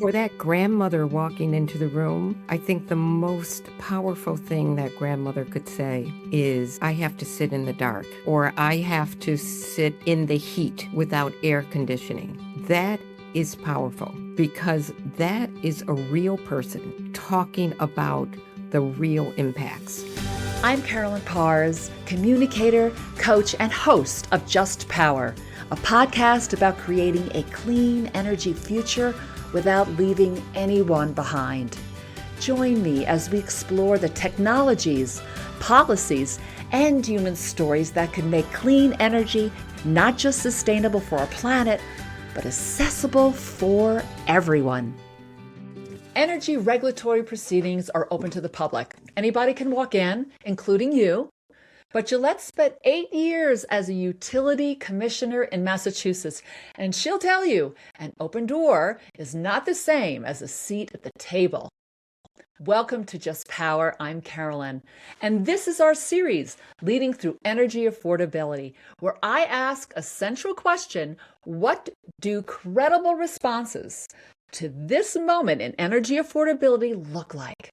For that grandmother walking into the room, I think the most powerful thing that grandmother could say is, I have to sit in the dark, or I have to sit in the heat without air conditioning. That is powerful because that is a real person talking about the real impacts. I'm Carolyn Pars, communicator, coach, and host of Just Power, a podcast about creating a clean energy future without leaving anyone behind. Join me as we explore the technologies, policies, and human stories that can make clean energy not just sustainable for our planet, but accessible for everyone. Energy regulatory proceedings are open to the public. Anybody can walk in, including you. But Jolette spent 8 years as a utility commissioner in Massachusetts, and she'll tell you an open door is not the same as a seat at the table. Welcome to Just Power. I'm Carolyn, and this is our series, Leading Through Energy Affordability, where I ask a central question: what do credible responses to this moment in energy affordability look like?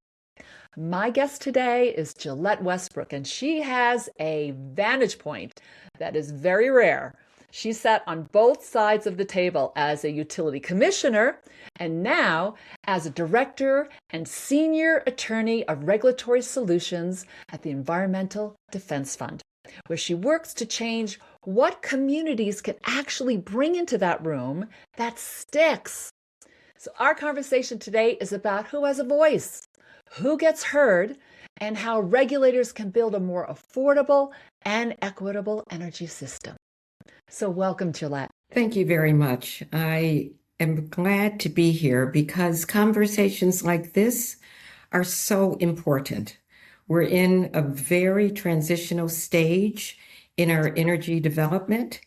My guest today is Jolette Westbrook, and she has a vantage point that is very rare. She sat on both sides of the table as a utility commissioner and now as a director and senior attorney of regulatory solutions at the Environmental Defense Fund, where she works to change what communities can actually bring into that room that sticks. So our conversation today is about who has a voice, who gets heard, and how regulators can build a more affordable and equitable energy system. So welcome, Jolette. Thank you very much. I am glad to be here because conversations like this are so important. We're in a very transitional stage in our energy development,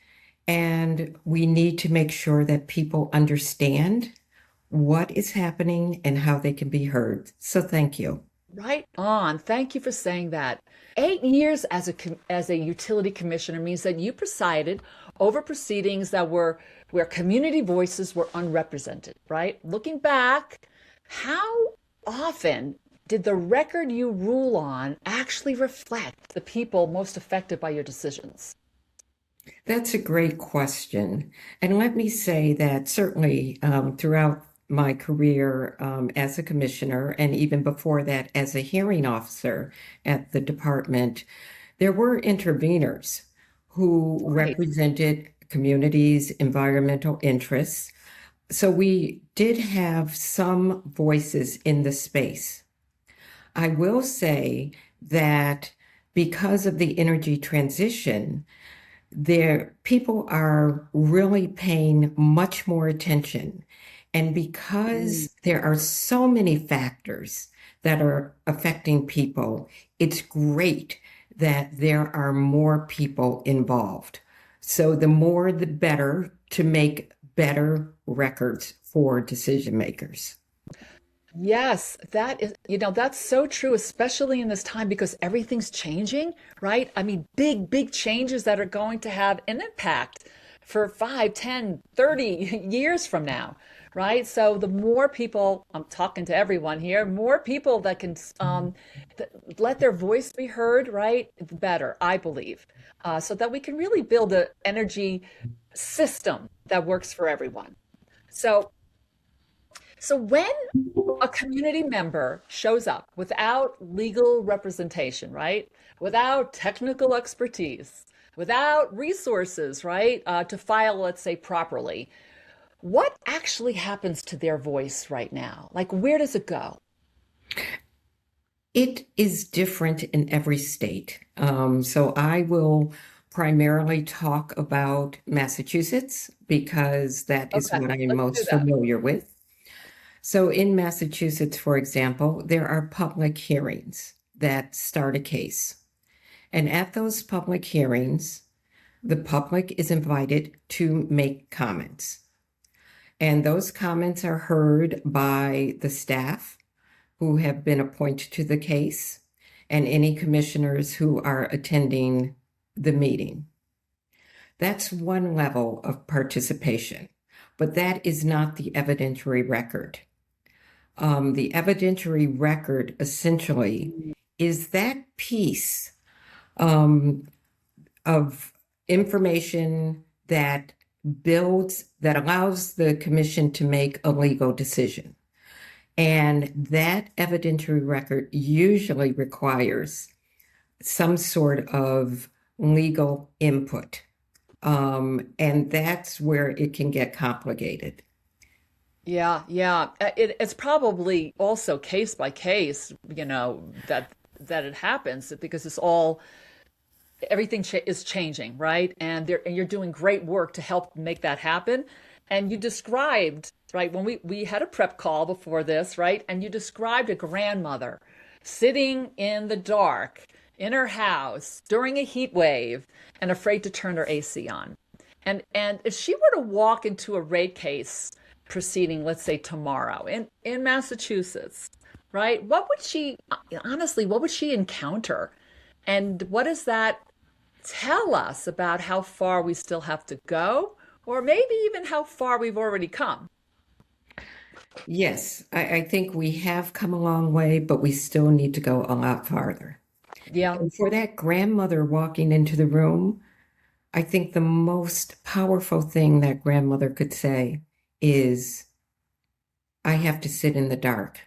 and we need to make sure that people understand what is happening and how they can be heard. So thank you. Right on. Thank you for saying that. 8 years as a utility commissioner means that you presided over proceedings that were where community voices were unrepresented, right? Looking back, how often did the record you rule on actually reflect the people most affected by your decisions? That's a great question. And let me say that certainly throughout my career as a commissioner, and even before that as a hearing officer at the department, there were interveners who represented communities' environmental interests. So we did have some voices in the space. I will say that because of the energy transition, people are really paying much more attention. And because there are so many factors that are affecting people, it's great that there are more people involved. So the more, the better to make better records for decision makers. Yes, that is, that's so true, especially in this time because everything's changing, right? I mean, big changes that are going to have an impact for 5, 10, 30 years from now, right? So the more people, I'm talking to everyone here, more people that can let their voice be heard, right? The better, I believe, so that we can really build an energy system that works for everyone. So when a community member shows up without legal representation, right? Without technical expertise, without resources, right? To file, let's say, properly, what actually happens to their voice right now? Like, where does it go? It is different in every state. So I will primarily talk about Massachusetts because that is what I am most familiar with. So in Massachusetts, for example, there are public hearings that start a case. And at those public hearings, the public is invited to make comments. And those comments are heard by the staff who have been appointed to the case and any commissioners who are attending the meeting. That's one level of participation, but that is not the evidentiary record. The evidentiary record essentially is that piece um, of information that that allows the commission to make a legal decision. And that evidentiary record usually requires some sort of legal input. And that's where it can get complicated. Yeah, yeah. It's probably also case by case, that it happens because it's all everything is changing, right? And you're doing great work to help make that happen. And you described, right, when we had a prep call before this, right? And you described a grandmother sitting in the dark in her house during a heat wave and afraid to turn her AC on. And if she were to walk into a rate case proceeding, let's say tomorrow in Massachusetts, right? What would she honestly, what would she encounter? And what does that tell us about how far we still have to go, or maybe even how far we've already come? Yes, I think we have come a long way, but we still need to go a lot farther. Yeah. And for that grandmother walking into the room, I think the most powerful thing that grandmother could say is, I have to sit in the dark,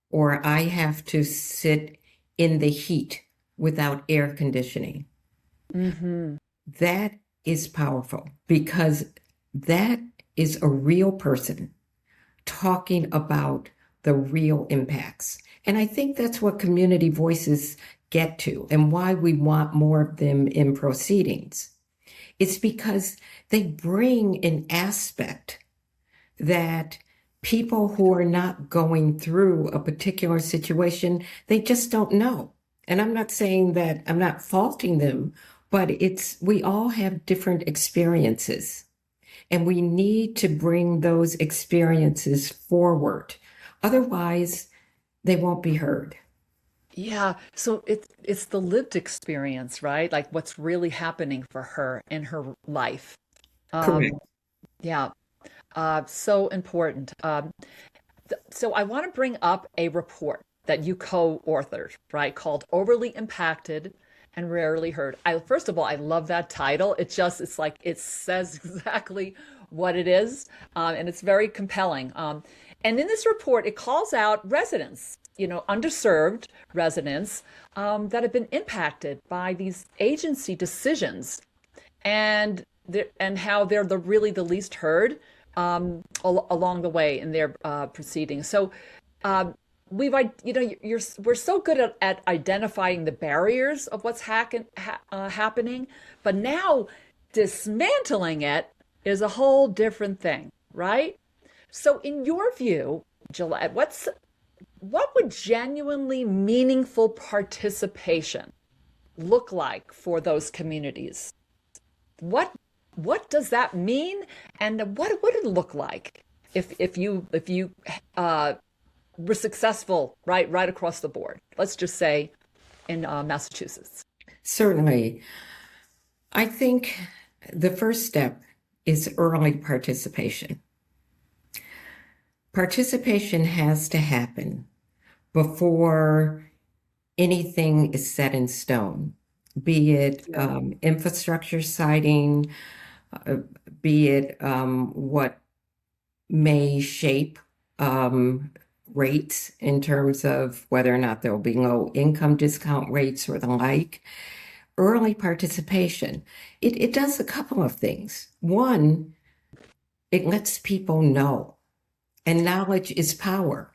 or I have to sit in the heat without air conditioning. Hmm. That is powerful because that is a real person talking about the real impacts. And I think that's what community voices get to and why we want more of them in proceedings. It's because they bring an aspect that people who are not going through a particular situation, they just don't know. And I'm not saying that I'm not faulting them, but we all have different experiences. And we need to bring those experiences forward. Otherwise, they won't be heard. Yeah, so it's the lived experience, right? Like what's really happening for her in her life. Correct. Um, yeah, so important. So I want to bring up a report that you co-authored, right, called "Overly Impacted and Rarely Heard." First of all, I love that title. It's like it says exactly what it is, and it's very compelling. And in this report, it calls out residents, underserved residents that have been impacted by these agency decisions, and how they're really the least heard along the way in their proceedings. So we've we're so good at identifying the barriers of what's happening, but now dismantling it is a whole different thing, right? So in your view, Gillette, what would genuinely meaningful participation look like for those communities? What what does that mean, and what would it look like if you were successful right across the board? Let's just say in Massachusetts. Certainly. I think the first step is early participation. Participation has to happen before anything is set in stone, be it infrastructure siting, uh, be it what may shape rates in terms of whether or not there will be low income discount rates or the like. Early participation, it does a couple of things. One, it lets people know, and knowledge is power.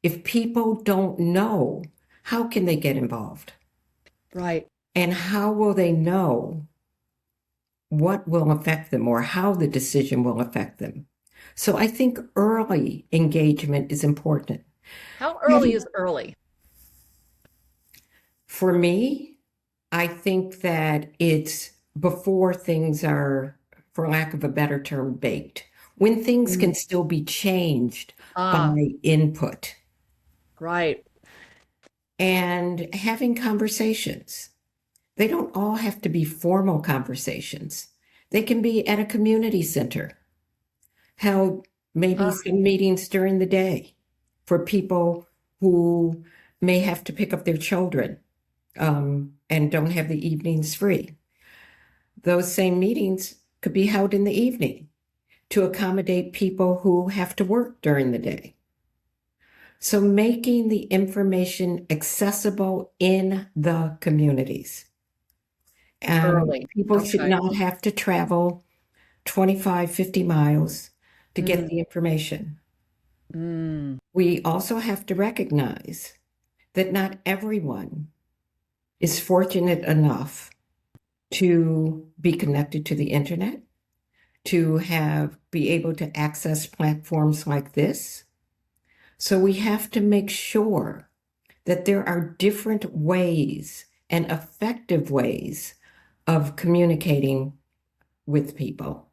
If people don't know, how can they get involved? Right. And how will they know what will affect them or how the decision will affect them? So I think early engagement is important. How early is early? For me, I think that it's before things are, for lack of a better term, baked, when things Mm. can still be changed Ah, by input right. and having conversations. They don't all have to be formal conversations. They can be at a community center, held maybe Ah, some meetings during the day for people who may have to pick up their children and don't have the evenings free. Those same meetings could be held in the evening to accommodate people who have to work during the day. So making the information accessible in the communities. And Early. people should Okay. not have to travel 25, 50 miles to get the information. We also have to recognize that not everyone is fortunate enough to be connected to the internet, to be able to access platforms like this. So we have to make sure that there are different ways and effective ways of communicating with people.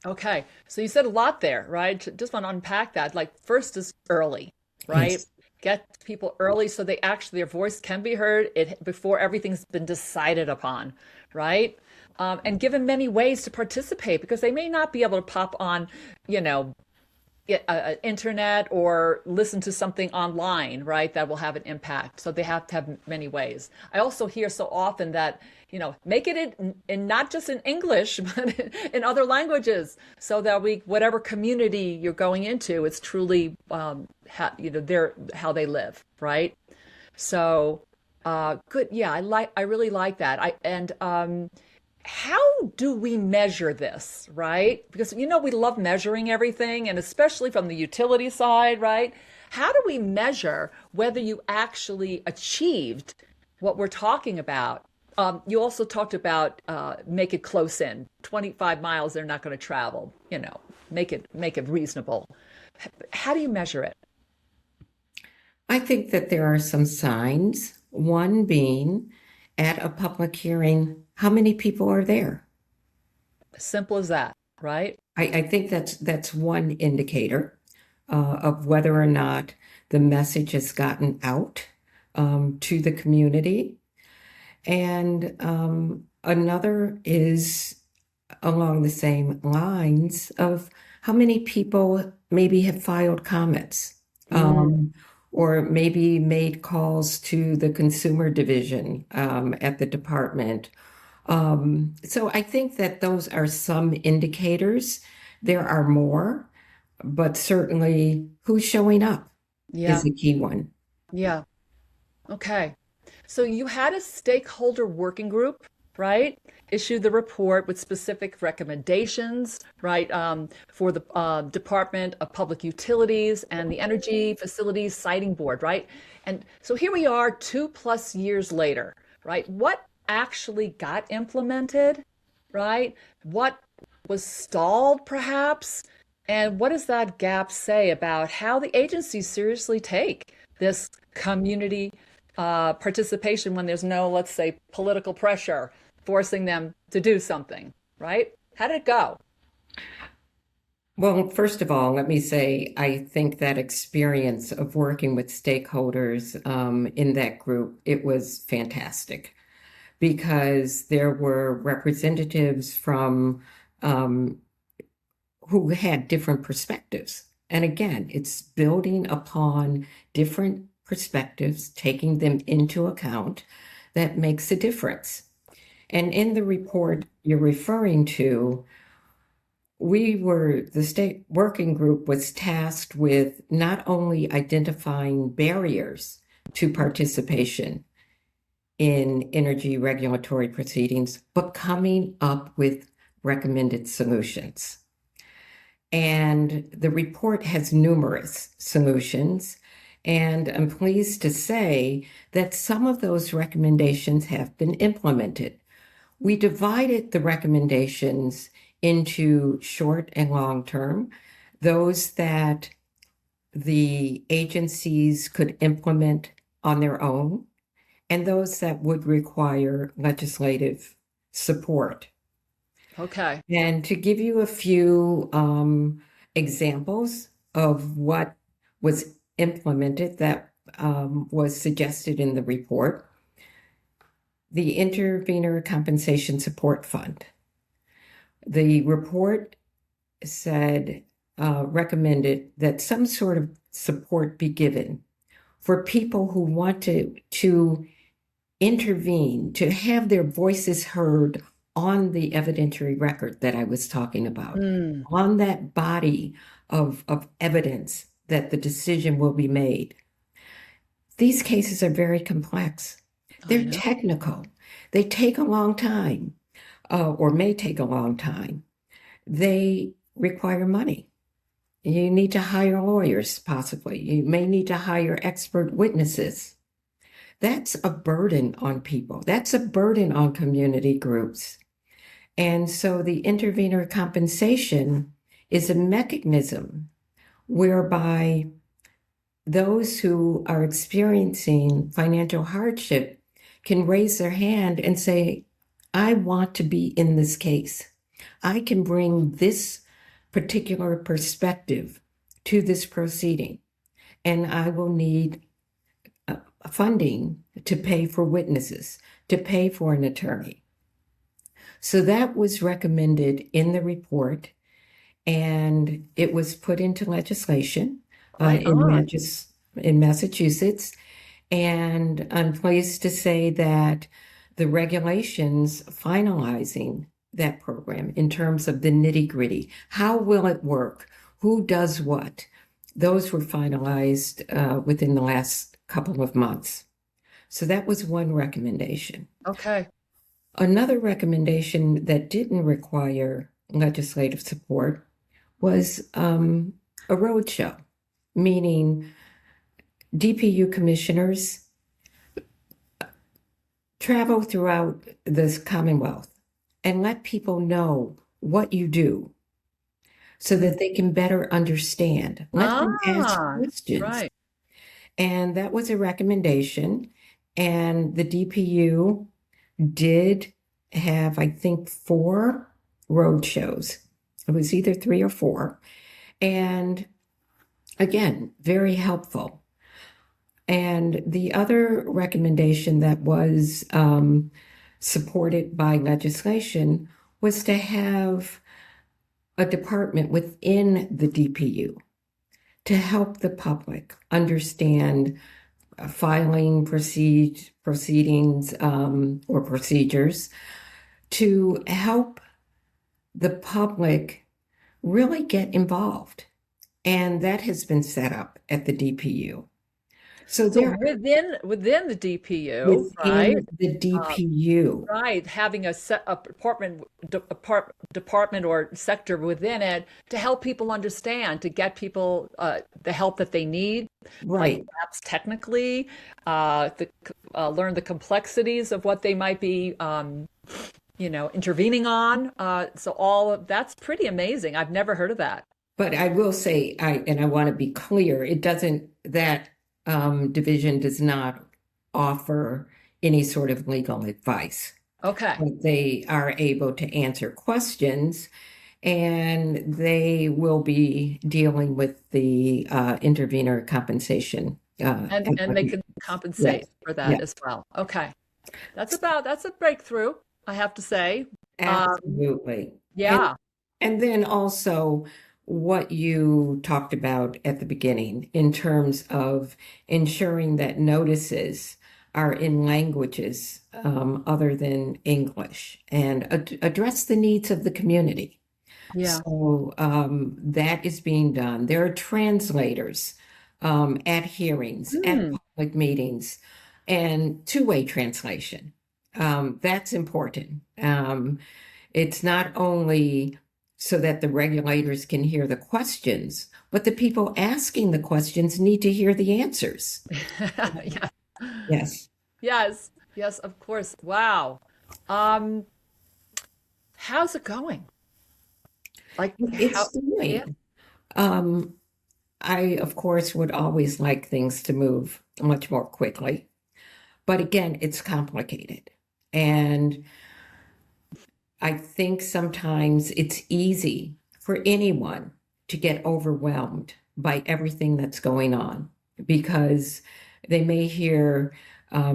Okay. So you said a lot there, right? Just want to unpack that. Like first is early, right? Yes. Get people early so they actually their voice can be heard before everything's been decided upon, right? And give them many ways to participate because they may not be able to pop on, you know, internet or listen to something online, right? That will have an impact. So they have to have many ways. I also hear so often that, you know, make it in not just in English, but in other languages so that whatever community you're going into, it's truly, how they live, right? So, good. Yeah, I really like that. How do we measure this, right? Because we love measuring everything, and especially from the utility side, right? How do we measure whether you actually achieved what we're talking about? You also talked about make it close in, 25 miles they're not going to travel, make it reasonable. How do you measure it? I think that there are some signs. One being at a public hearing, how many people are there? Simple as that, right? I think that's one indicator of whether or not the message has gotten out to the community. And another is along the same lines of how many people maybe have filed comments or maybe made calls to the consumer division at the department. So I think that those are some indicators. There are more, but certainly who's showing up Yeah. is the key one. Yeah. Okay. So you had a stakeholder working group, right? Issued the report with specific recommendations, right, for the Department of Public Utilities and the Energy Facilities Siting Board, right? And so here we are 2+ years later, right? What actually got implemented, right? What was stalled, perhaps? And what does that gap say about how the agencies seriously take this community participation when there's no, let's say, political pressure forcing them to do something, right? How did it go? Well, first of all, let me say I think that experience of working with stakeholders in that group, it was fantastic because there were representatives from who had different perspectives. And again, it's building upon different perspectives, taking them into account that makes a difference. And in the report you're referring to, the state working group was tasked with not only identifying barriers to participation in energy regulatory proceedings, but coming up with recommended solutions. And the report has numerous solutions. And I'm pleased to say that some of those recommendations have been implemented. We divided the recommendations into short and long term, those that the agencies could implement on their own, and those that would require legislative support. Okay. And to give you a few examples of what was implemented that was suggested in the report, the Intervenor Compensation Support Fund. The report recommended that some sort of support be given for people who want to intervene, to have their voices heard on the evidentiary record that I was talking about, on that body of evidence that the decision will be made. These cases are very complex. They're technical. They take a long time, or may take a long time. They require money. You need to hire lawyers, possibly. You may need to hire expert witnesses. That's a burden on people. That's a burden on community groups. And so the intervenor compensation is a mechanism whereby those who are experiencing financial hardship can raise their hand and say, I want to be in this case. I can bring this particular perspective to this proceeding, and I will need funding to pay for witnesses, to pay for an attorney. So that was recommended in the report, and it was put into legislation in Massachusetts. And I'm pleased to say that the regulations finalizing that program in terms of the nitty-gritty, how will it work, who does what, those were finalized within the last couple of months. So that was one recommendation. Okay. Another recommendation that didn't require legislative support was a roadshow, meaning DPU commissioners travel throughout this Commonwealth and let people know what you do so that they can better understand. Let them ask questions. Right. And that was a recommendation. And the DPU did have, I think, 4 road shows. It was either 3 or 4. And again, very helpful. And the other recommendation that was supported by legislation was to have a department within the DPU to help the public understand filing proceedings or procedures, to help the public really get involved. And that has been set up at the DPU. So within the DPU, right? The DPU, right, having a department or sector within it to help people understand, to get people the help that they need, right? Perhaps technically, learn the complexities of what they might be, intervening on. So all of that's pretty amazing. I've never heard of that. But I will say, I want to be clear, it doesn't that. Division does not offer any sort of legal advice. Okay. But they are able to answer questions, and they will be dealing with the intervenor compensation. And they can compensate for that as well. Okay. That's a breakthrough, I have to say. Absolutely. Yeah. And then also what you talked about at the beginning in terms of ensuring that notices are in languages other than English and address the needs of the community. Yeah. So that is being done. There are translators at hearings, at public meetings, and two-way translation. That's important. It's not only so that the regulators can hear the questions, but the people asking the questions need to hear the answers. Yeah. Yes. Yes. Yes, of course. Wow. How's it going? It's doing. Yeah. I, of course, would always like things to move much more quickly. But again, it's complicated. And I think sometimes it's easy for anyone to get overwhelmed by everything that's going on because they may hear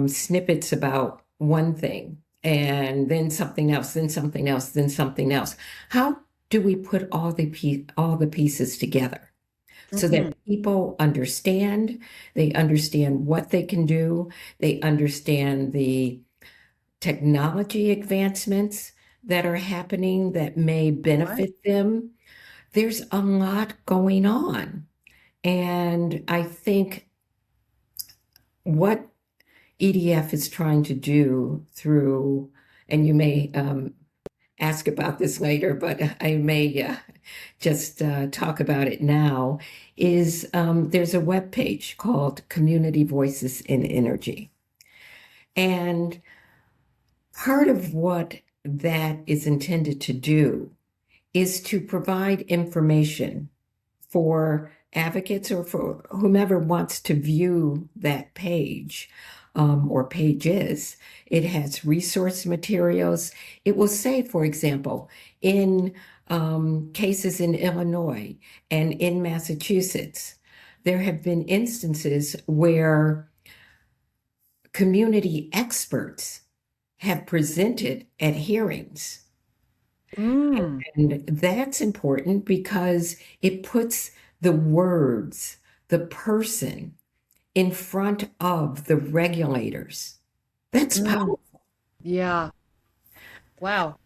snippets about one thing and then something else, then something else, then something else. How do we put all the pieces together so Hmm. that people understand, they understand what they can do, they understand the technology advancements that are happening that may Right. benefit them. There's a lot going on. And I think what EDF is trying to do through, and you may ask about this later, but I may just talk about it now, is there's a web page called Community Voices in Energy. And part of what that is intended to do is to provide information for advocates or for whomever wants to view that page or pages. It has resource materials. It will say, for example, in cases in Illinois and in Massachusetts, there have been instances where community experts have presented at hearings. Mm. And that's important because it puts the words, the person in front of the regulators. That's Mm. powerful. Yeah. Wow.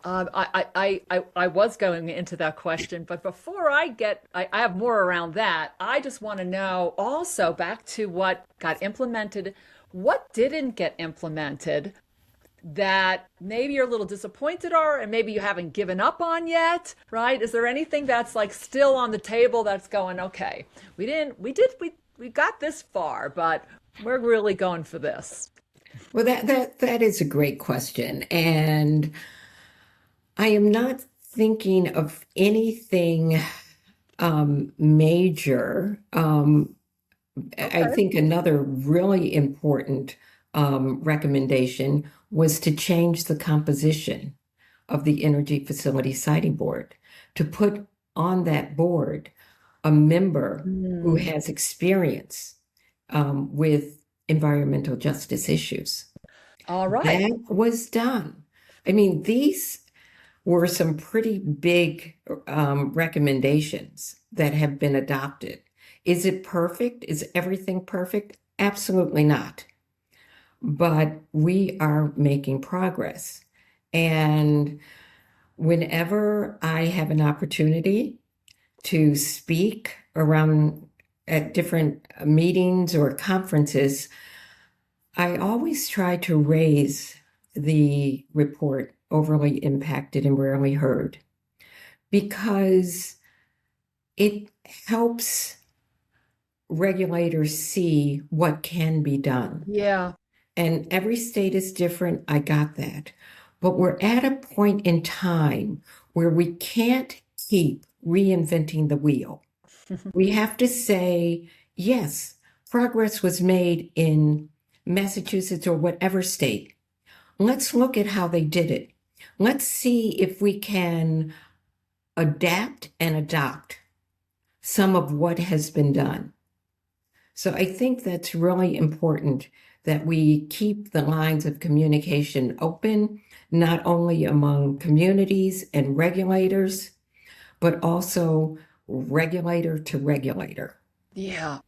I was going into that question, but before I have more around that. I just want to know also back to what got implemented, what didn't get implemented that maybe you're a little disappointed or, and maybe you haven't given up on yet, right? Is there anything that's like still on the table that's going, okay, we got this far, but we're really going for this. Well, that is a great question. And I am not thinking of anything major. I Okay. think another really important recommendation was to change the composition of the Energy Facility Siting Board, to put on that board a member who Mm. has experience with environmental justice issues. All right. That was done. I mean, these were some pretty big recommendations that have been adopted. Is it perfect? Is everything perfect? Absolutely not. But we are making progress. And whenever I have an opportunity to speak around at different meetings or conferences, I always try to raise the report overly impacted and rarely heard because it helps regulators see what can be done. Yeah. And every state is different. I got that. But we're at a point in time where we can't keep reinventing the wheel. We have to say, yes, progress was made in Massachusetts or whatever state. Let's look at how they did it. Let's see if we can adapt and adopt some of what has been done. So I think that's really important that we keep the lines of communication open, not only among communities and regulators, but also regulator to regulator. Yeah.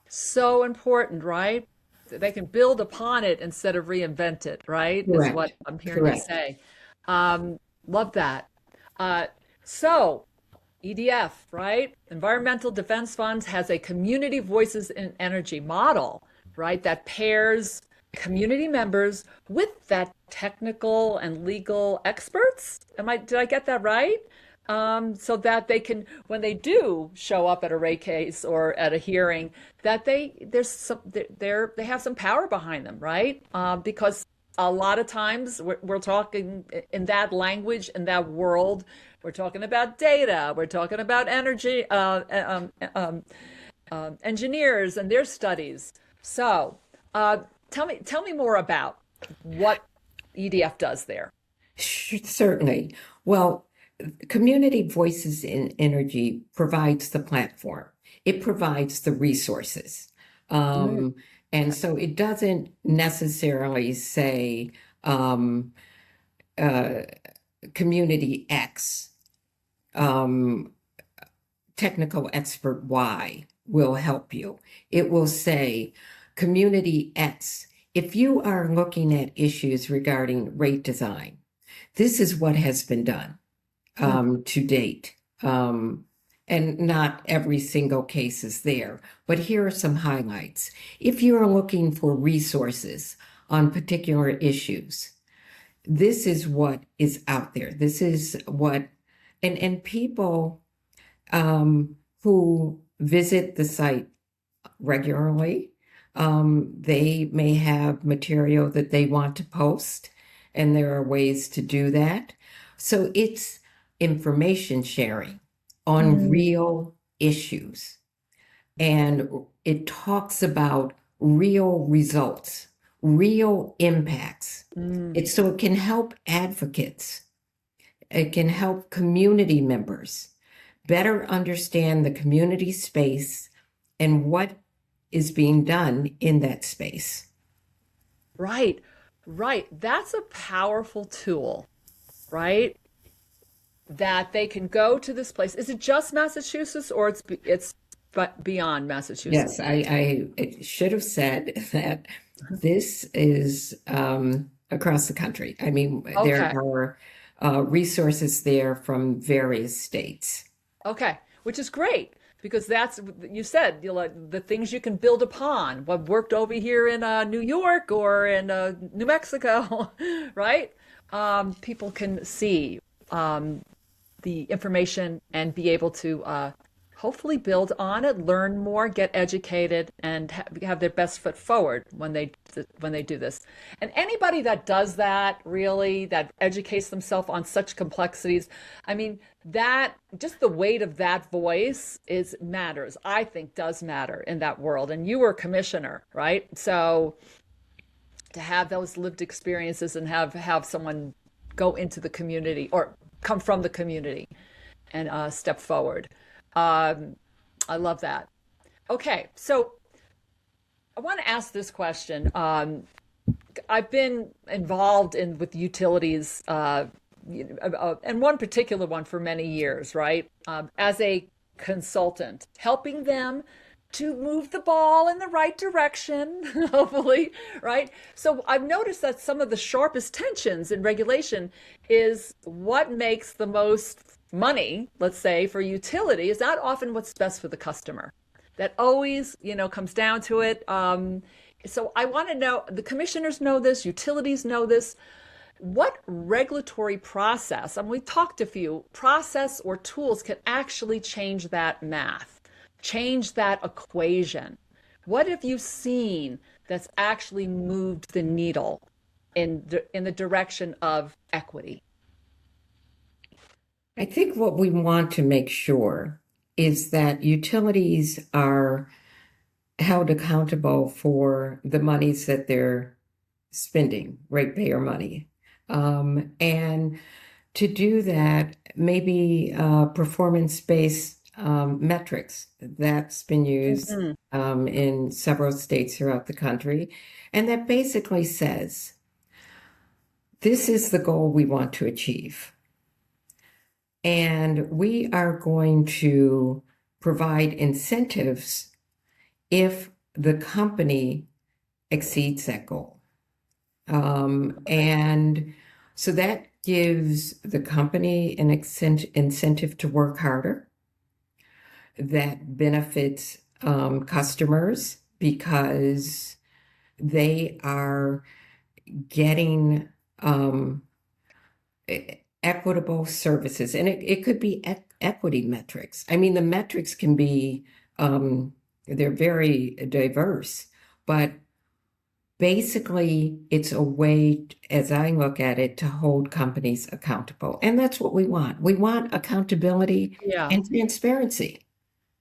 So important, right? They can build upon it instead of reinvent it, right? Is what Correct. I'm hearing you Correct. say. Love that. Uh, so EDF, right? Environmental Defense Funds has a community voices in energy model, right? That pairs community members with that technical and legal experts. Did I get that right? So that they can, when they do show up at a rate case or at a hearing, that they have some power behind them, right? Because a lot of times we're talking in that language, in that world. We're talking about data. We're talking about energy, engineers and their studies. So, tell me more about what EDF does there. Certainly. Well, Community Voices in Energy provides the platform. It provides the resources. Mm. Um, and so it doesn't necessarily say um, uh, Community X um, technical expert Y will help you. It will say community X. If you are looking at issues regarding rate design, this is what has been done to date. And not every single case is there, but here are some highlights. If you're looking for resources on particular issues, this is what is out there. This is what, and people who visit the site regularly, they may have material that they want to post, and there are ways to do that. So it's information sharing on real issues. And it talks about real results, real impacts. So it can help advocates. It can help community members better understand the community space and what is being done in that space. Right, right. That's a powerful tool, right? That they can go to this place. Is it just Massachusetts, or it's but beyond Massachusetts? Yes, I should have said that this is across the country. I mean, there are resources there from various states. Okay, which is great because that's, you said, the things you can build upon, what worked over here in New York or in New Mexico, right? People can see the information and be able to hopefully build on it, learn more, get educated, and have their best foot forward when they do this. And anybody that does that, really, that educates themselves on such complexities, I mean, that just the weight of that voice matters. I think does matter in that world. And you were a commissioner, right? So to have those lived experiences and have someone go into the community or come from the community and step forward. I love that. Okay, so I want to ask this question. I've been involved with utilities, and one particular one for many years, right? As a consultant, helping them to move the ball in the right direction, hopefully, right? So I've noticed that some of the sharpest tensions in regulation is what makes the most money, let's say, for utility is not often what's best for the customer. That always, comes down to it. So I want to know, the commissioners know this, utilities know this. What regulatory process, and we talked a few, process or tools can actually change that math, change that equation? What have you seen that's actually moved the needle in the direction of equity? I think what we want to make sure is that utilities are held accountable for the monies that they're spending, ratepayer money. And to do that, maybe performance-based metrics that's been used in several states throughout the country. And that basically says, this is the goal we want to achieve. And we are going to provide incentives if the company exceeds that goal. And so that gives the company an incentive to work harder. That benefits customers because they are getting equitable services. And it could be equity metrics. I mean, the metrics can be, they're very diverse, but basically it's a way, as I look at it, to hold companies accountable. And that's what we want. We want accountability and transparency.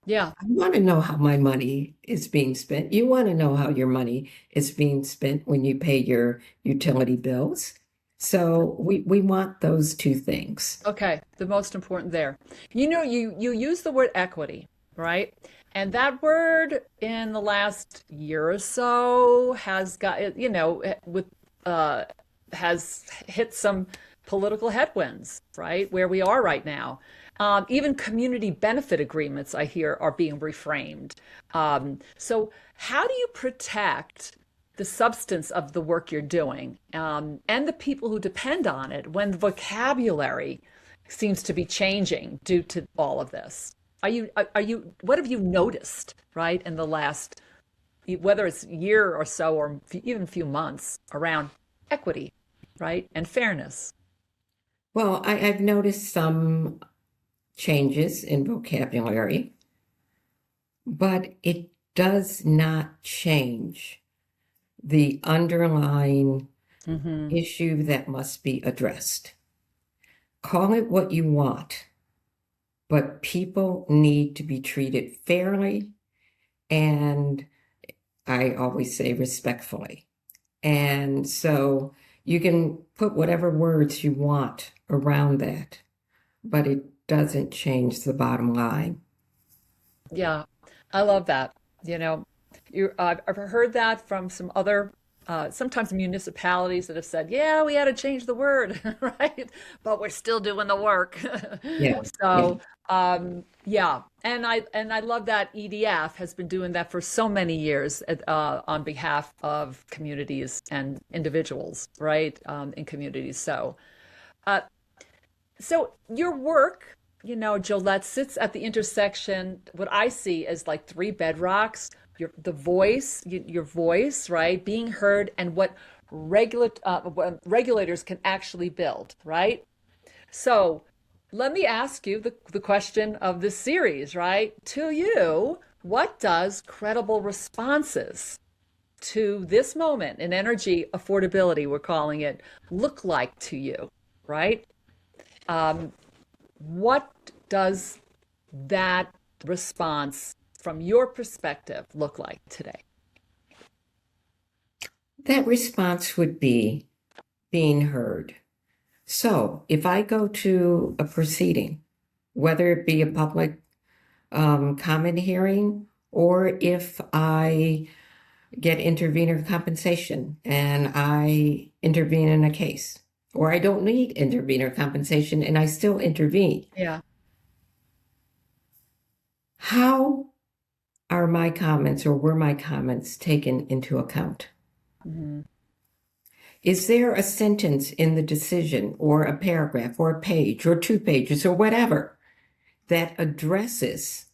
Yeah. I want to know how my money is being spent. You want to know how your money is being spent when you pay your utility bills. So we want those two things. Okay, the most important there. You use the word equity, right? And that word in the last year or so has got, has hit some political headwinds, right? Where we are right now. Even community benefit agreements, I hear, are being reframed. So, how do you protect the substance of the work you're doing and the people who depend on it when the vocabulary seems to be changing due to all of this? What have you noticed, right, in the last, whether it's year or so, or even a few months around equity, right, and fairness? Well, I've noticed some changes in vocabulary, but it does not change the underlying issue that must be addressed. Call it what you want, but people need to be treated fairly and I always say respectfully. And so you can put whatever words you want around that, but it doesn't change the bottom line. Yeah, I love that. You know, I've heard that from some other, sometimes municipalities that have said, yeah, we had to change the word, right? But we're still doing the work. Yeah, yeah. So, yeah, and I love that EDF has been doing that for so many years on behalf of communities and individuals, right? In communities. Uh, so your work, Jolette, sits at the intersection, what I see as like three bedrocks, the voice, your voice, right? Being heard and what regulators can actually build, right? So let me ask you the question of this series, right? To you, what does credible responses to this moment in energy affordability, we're calling it, look like to you, right? Um, what does that response from your perspective look like today? That response would be being heard. So if I go to a proceeding, whether it be a public comment hearing, or if I get intervener compensation and I intervene in a case, or I don't need intervener compensation and I still intervene, Yeah. how are my comments or were my comments taken into account? Mhm. Is there a sentence in the decision or a paragraph or a page or 2 pages or whatever that addresses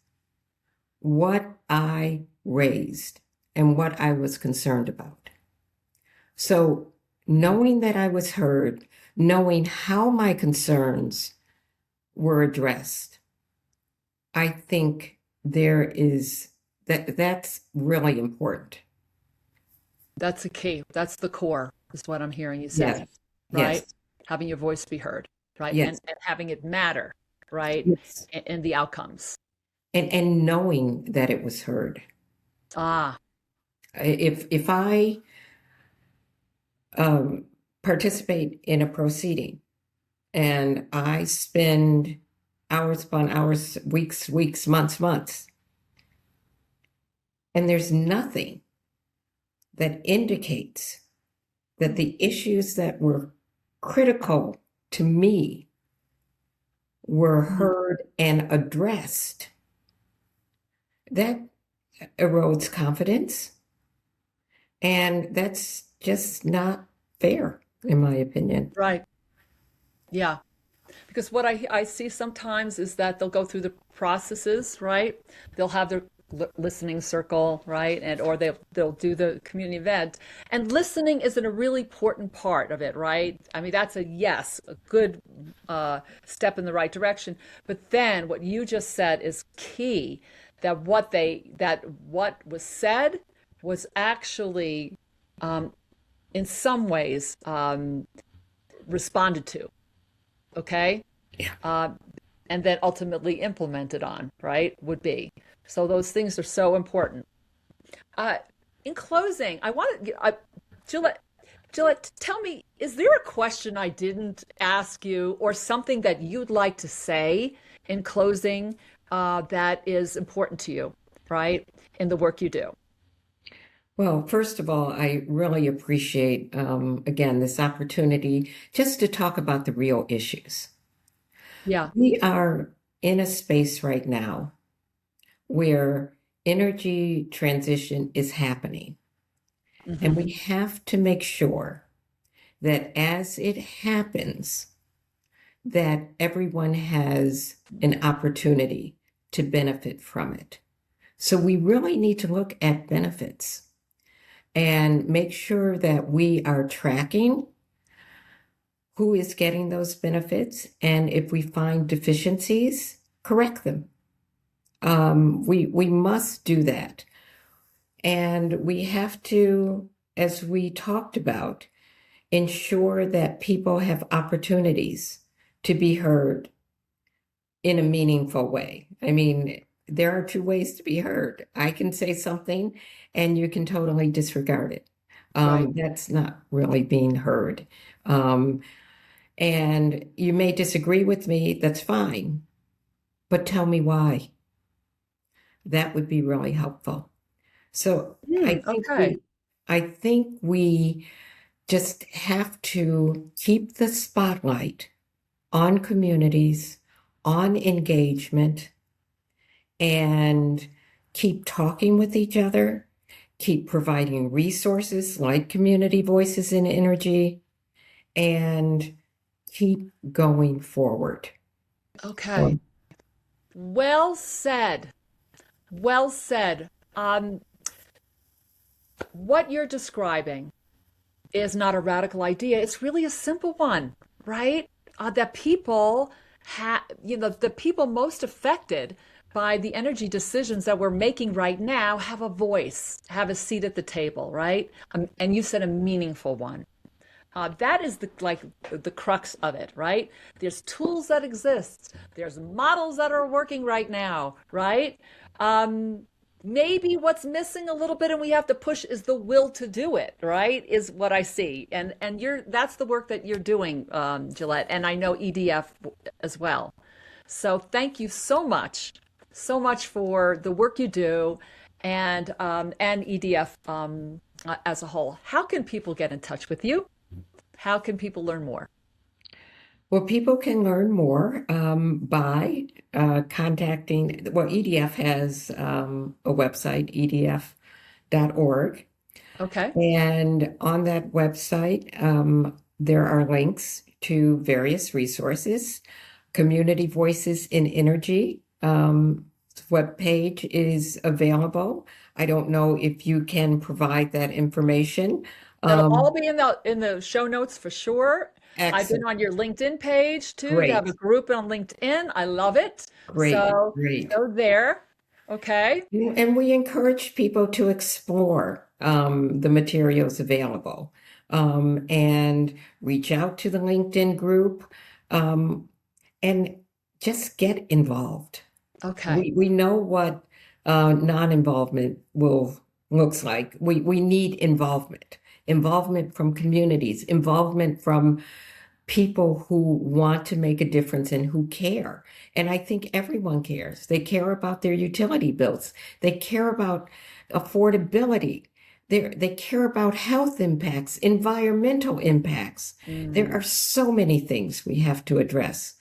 what I raised and what I was concerned about? So knowing that I was heard, knowing how my concerns were addressed, I think that's really important. That's the key. That's the core, is what I'm hearing you Yes, say, right? yes, Having your voice be heard, right? yes, And having it matter, right? yes. And the outcomes. And knowing that it was heard. Ah, If I um, participate in a proceeding and I spend hours upon hours, weeks, months, and there's nothing that indicates that the issues that were critical to me were heard and addressed, that erodes confidence. And that's just not fair, in my opinion. right. Yeah. Because what I see sometimes is that they'll go through the processes, right? They'll have their listening circle, right? And or they'll do the community event. And listening is a really important part of it, right? I mean, that's a good step in the right direction. But then what you just said is key, that what was said was actually in some ways responded to, okay? Yeah. And then ultimately implemented on, right? Would be. So those things are so important. Uh, in closing, Gillette, Gillette, tell me, is there a question I didn't ask you or something that you'd like to say in closing that is important to you, right? In the work you do? Well, first of all, I really appreciate, again, this opportunity just to talk about the real issues. Yeah. We are in a space right now where energy transition is happening. And we have to make sure that as it happens, that everyone has an opportunity to benefit from it. So we really need to look at benefits and make sure that we are tracking who is getting those benefits. And if we find deficiencies, correct them. We must do that. And we have to, as we talked about, ensure that people have opportunities to be heard in a meaningful way. I mean, there are two ways to be heard. I can say something and you can totally disregard it. Right. That's not really being heard. And you may disagree with me, that's fine, but tell me why. That would be really helpful. So Okay. I think we just have to keep the spotlight on communities, on engagement, and keep talking with each other, keep providing resources like community voices in energy, and keep going forward. Okay. Well said. Well said. What you're describing is not a radical idea. It's really a simple one, right? That people the people most affected by the energy decisions that we're making right now have a voice, have a seat at the table, right? And you said a meaningful one. That is the crux of it, right? There's tools that exist. There's models that are working right now, right? Maybe what's missing a little bit and we have to push is the will to do it, right? Is what I see. And that's the work that you're doing, Jolette, and I know EDF as well. So thank you so much for the work you do and EDF as a whole. How can people get in touch with you? How can people learn more? Well, people can learn more by contacting, well, EDF has a website, edf.org. Okay. And on that website, there are links to various resources. Community Voices in Energy webpage is available. I don't know if you can provide that information. That'll all be in the show notes for sure. I've been Excellent. on your LinkedIn page too. You have Great. a group on LinkedIn. I love it. Great. So Great. go there. Okay. And we encourage people to explore the materials available and reach out to the LinkedIn group and just get involved. Okay. We know what non-involvement looks like. We need involvement from communities, involvement from people who want to make a difference and who care. And I think everyone cares. They care about their utility bills. They care about affordability. They care about health impacts, environmental impacts. There are so many things we have to address,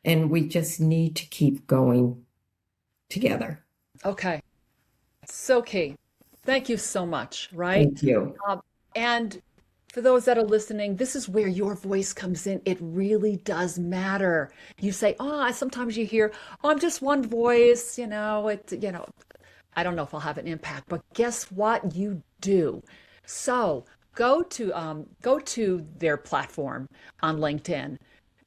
and we just need to keep going together. Okay. So key. Thank you so much, right? Thank you. And for those that are listening, this is where your voice comes in. It really does matter. You say, oh, sometimes you hear, oh, I'm just one voice, I don't know if I'll have an impact, but guess what? You do. So go to their platform on LinkedIn,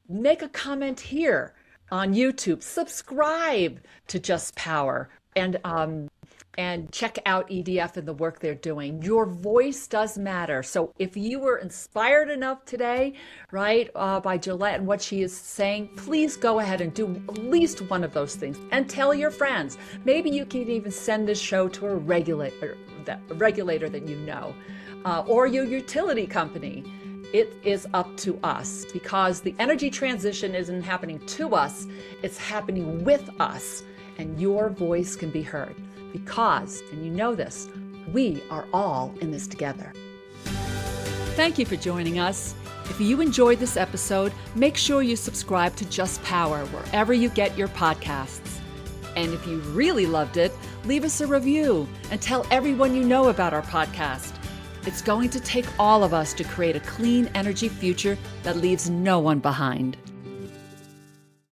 make a comment here on YouTube, subscribe to Just Power, and check out EDF and the work they're doing. Your voice does matter. So if you were inspired enough today, right, by Jolette and what she is saying, please go ahead and do at least one of those things and tell your friends. Maybe you can even send this show to a regulator that you know, or your utility company. It is up to us because the energy transition isn't happening to us, it's happening with us, and your voice can be heard. Because, and you know this, we are all in this together. Thank you for joining us. If you enjoyed this episode, make sure you subscribe to Just Power wherever you get your podcasts. And if you really loved it, leave us a review and tell everyone you know about our podcast. It's going to take all of us to create a clean energy future that leaves no one behind.